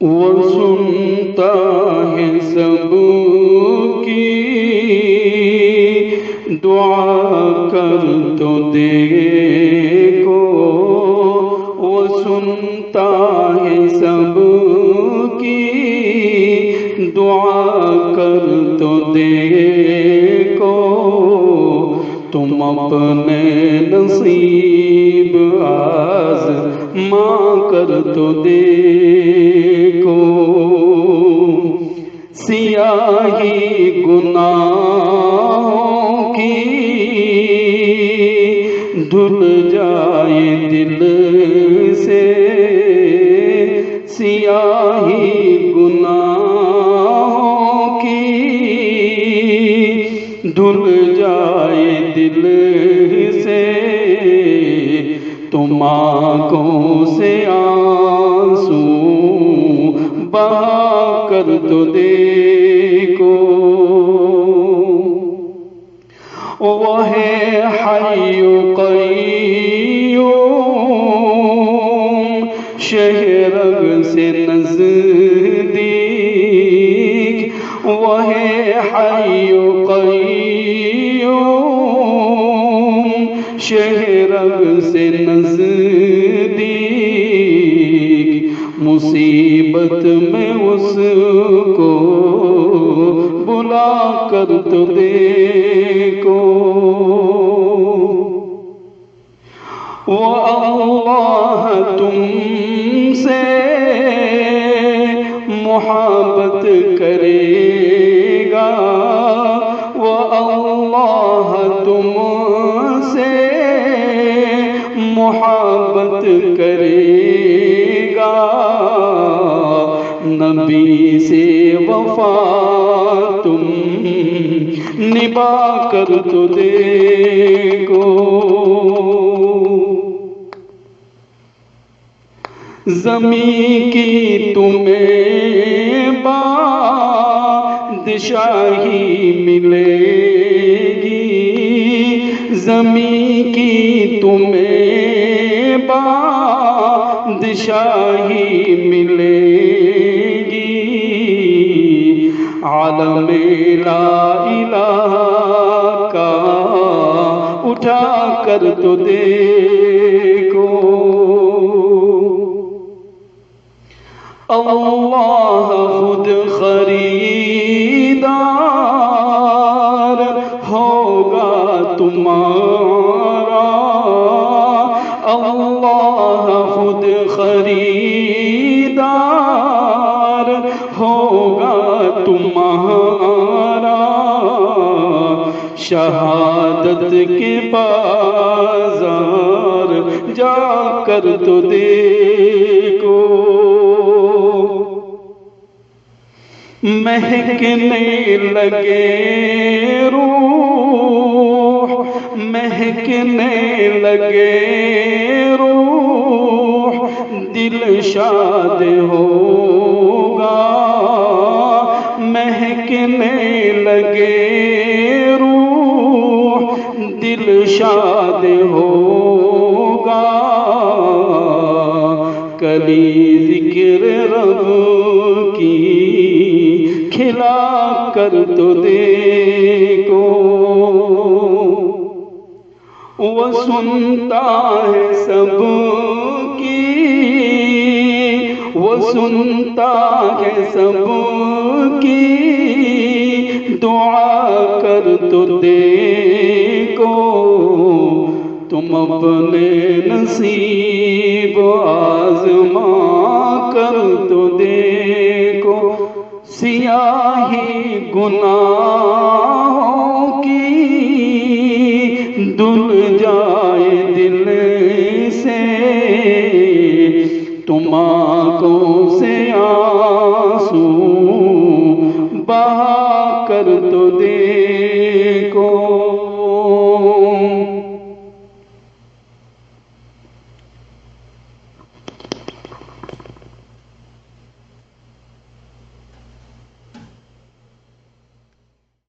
وہ سنتا ہے سب کی دعا کر تو دیکھو، وہ سنتا ہے سب کی دعا کر تو دیکھو، تم اپنے نصیب آزما کر تو دیکھو، سیاہی گناہوں کی دھل جائے دل سے، سیاہی گناہوں کی دھل جائے دل سے، تم آنکھوں سے آنسو بہا کر تو دیکھو، وہ ہے حی و قیوم شہرگ سے نزدیک، وہ ہے حی و قیوم شہرگ سے نزدیک، مصیبت میں اس کو بلا کر تو دیکھو، وہ اللہ تم سے محبت کرے گا، وہ اللہ تم سے محبت کرے گا، نبی سے وفا تم نبھا کر تو دیکھو، زمین کی تمہیں بادشاہی ملے گی، زمین کی تمہیں بادشاہی ملے گی، عالم لا الہ کا اٹھا کر تو دیکھو، اللہ خود خریدار ہوگا تمہارا، اللہ خود خریدار ہوگا تمہارا، شہادت کے بازار جا کر تو دیکھو، مہکنے لگے روح، مہکنے لگے روح، دل شاد ہوگا، مہکنے لگے روح، دل شاد ہوگا، کلی ذکر رب کی کھلا کر تو دیکھو، وہ سنتا ہے سب کی، وہ سنتا ہے سب کی دعا کر تو دیکھو، تم اپنے نصیب آزما کر تو دیکھو، سیاہی گناہوں کی دھل